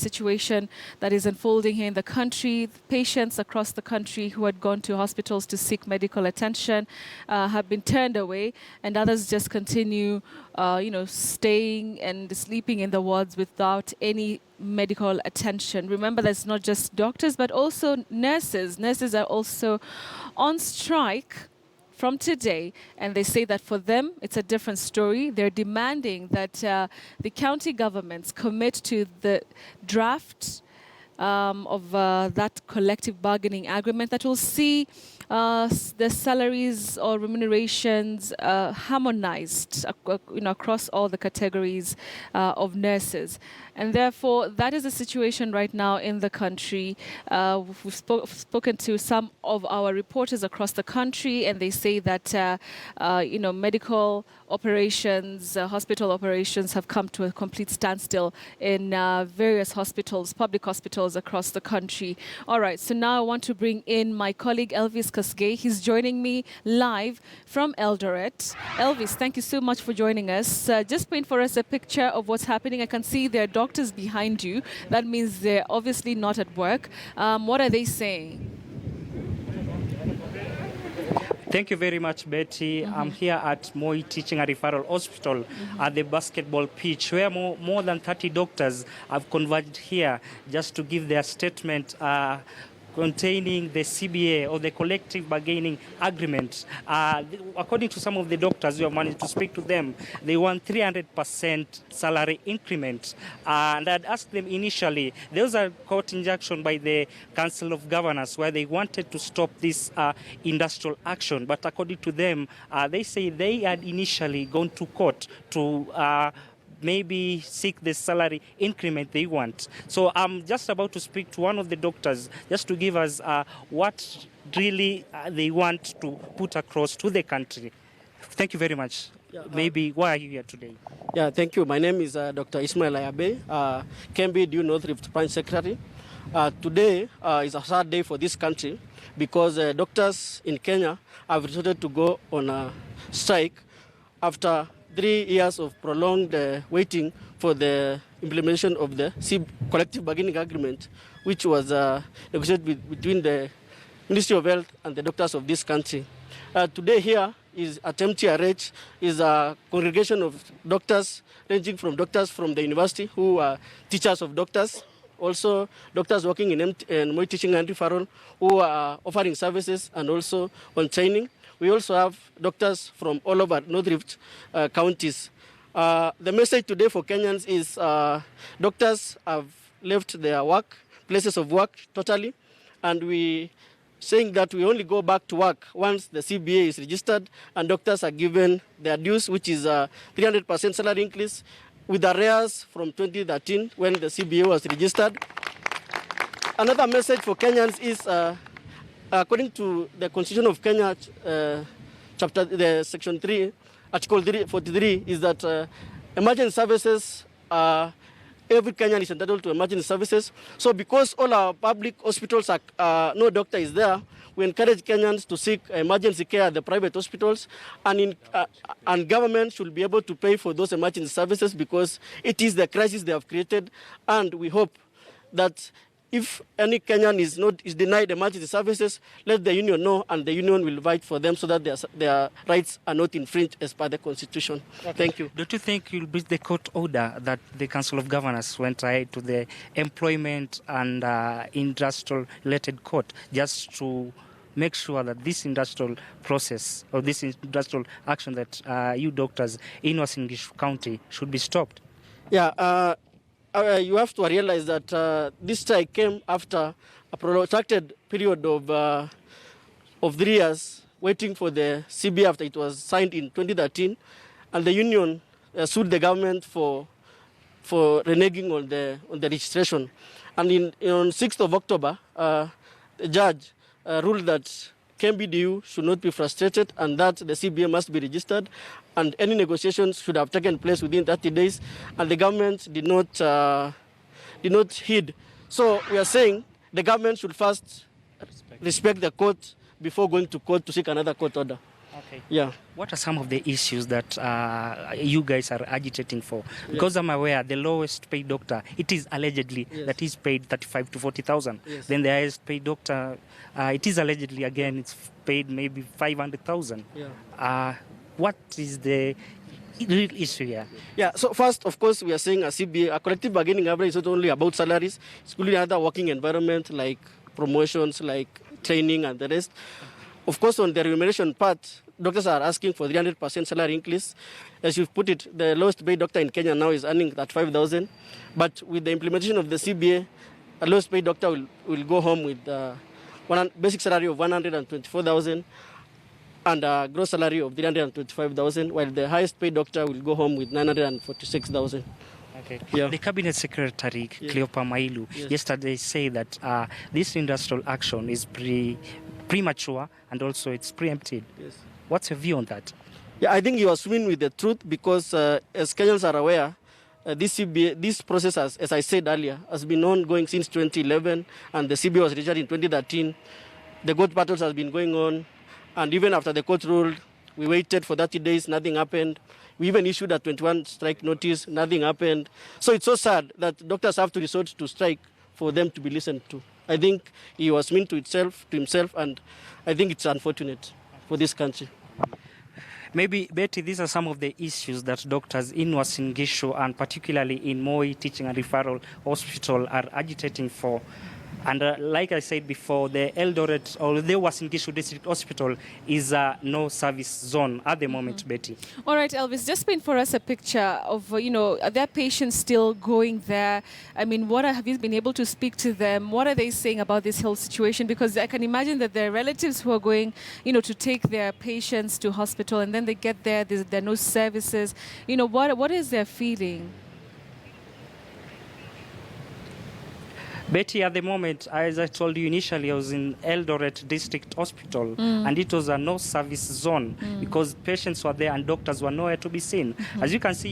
situation that is unfolding here in the country. Patients across the country who had gone to hospitals to seek medical attention have been turned away, and others just continue, staying and sleeping in the wards without any medical attention. Remember, that's not just doctors, but also nurses. Nurses are also on strike from today, and they say that for them it's a different story. They're demanding that the county governments commit to the draft of that collective bargaining agreement that will see the salaries or remunerations harmonized across all the categories of nurses. And therefore, that is the situation right now in the country. We've spoken to some of our reporters across the country, and they say that medical operations, hospital operations have come to a complete standstill in various hospitals, public hospitals across the country. All right, so now I want to bring in my colleague Elvis Kasgay. He's joining me live from Eldoret. Elvis, thank you so much for joining us. Just paint for us a picture of what's happening. I can see there are doctors behind you. That means they're obviously not at work. What are they saying? Thank you very much, Betty. I'm here at Moi Teaching and Referral Hospital at the basketball pitch, where more than 30 doctors have converged here just to give their statement containing the CBA or the collective bargaining agreement. According to some of the doctors who have managed to speak to them, they want 300% salary increment. And I'd asked them initially, there was a court injunction by the Council of Governors where they wanted to stop this industrial action. But according to them, they say they had initially gone to court to maybe seek the salary increment they want. So I'm just about to speak to one of the doctors just to give us what really they want to put across to the country. Thank you very much. Maybe why are you here today? Yeah, thank you. My name is Dr. Ismail Ayabe, Kembi Due North Rift Branch Secretary. Today is a sad day for this country because doctors in Kenya have resorted to go on a strike after 3 years of prolonged waiting for the implementation of the collective bargaining agreement, which was negotiated between the Ministry of Health and the doctors of this country. Today here is at MTRH is a congregation of doctors, ranging from doctors from the university who are teachers of doctors, also doctors working in Moi Teaching and Referral who are offering services and also on training. We also have doctors from all over North Rift counties. The message today for Kenyans is doctors have left their places of work totally, and we saying that we only go back to work once the CBA is registered and doctors are given their dues, which is 300% salary increase with arrears from 2013 when the CBA was registered. Another message for Kenyans is according to the Constitution of Kenya, Section 3, Article 43, is that emergency services, every Kenyan is entitled to emergency services. So because all our public hospitals are, no doctor is there, we encourage Kenyans to seek emergency care at the private hospitals, and government should be able to pay for those emergency services because it is the crisis they have created, and we hope that if any Kenyan is denied emergency services, let the union know, and the union will fight for them so that their rights are not infringed as per the Constitution. Okay. Thank you. Don't you think you'll beat the court order that the Council of Governors went ahead to the employment and industrial-related court just to make sure that this industrial process or this industrial action that you doctors in Uasin Gishu County should be stopped? Yeah. You have to realize that this strike came after a protracted period of 3 years waiting for the CBA after it was signed in 2013, and the union sued the government for reneging on the registration. And on 6th of October, the judge ruled that KMBDU should not be frustrated and that the CBA must be registered, and any negotiations should have taken place within 30 days, and the government did not heed. So we are saying the government should first respect the court before going to court to seek another court order. Okay. Yeah. What are some of the issues that you guys are agitating for? Because I'm aware the lowest paid doctor, it is allegedly that is paid 35 to 40,000. Yes. Then the highest paid doctor, it is allegedly again it's paid maybe 500,000. What is the real issue here? Yeah, so first, of course, we are saying a CBA, a collective bargaining average, is not only about salaries, it's including other working environment like promotions, like training and the rest. Of course, on the remuneration part, doctors are asking for 300% salary increase. As you've put it, the lowest paid doctor in Kenya now is earning that 5,000. But with the implementation of the CBA, a lowest paid doctor will go home with basic salary of 124,000 and a gross salary of 325,000, while the highest paid doctor will go home with 946,000. Okay. Yeah. The Cabinet Secretary, Cleopa Mailu, yesterday said that this industrial action is premature and also it's preempted. Yes. What's your view on that? Yeah, I think you are swimming with the truth because as Kenyans are aware, this process, as I said earlier, has been ongoing since 2011 and the CBA was registered in 2013. The court battles has been going on. And even after the court ruled, we waited for 30 days, nothing happened. We even issued a 21 strike notice, nothing happened. So it's so sad that doctors have to resort to strike for them to be listened to. I think he was mean to himself, and I think it's unfortunate for this country. Maybe, Betty, these are some of the issues that doctors in Uasin Gishu and particularly in Moi Teaching and Referral Hospital are agitating for. And like I said before, the Eldoret or the Uasin Gishu District Hospital is a no service zone at the moment, Betty. All right, Elvis, just paint for us a picture of, are there patients still going there? I mean, have you been able to speak to them? What are they saying about this health situation? Because I can imagine that there are relatives who are going, to take their patients to hospital, and then they get there, there are no services. What is their feeling? Betty, at the moment, as I told you initially, I was in Eldoret District Hospital, and it was a no-service zone because patients were there and doctors were nowhere to be seen. As you can see,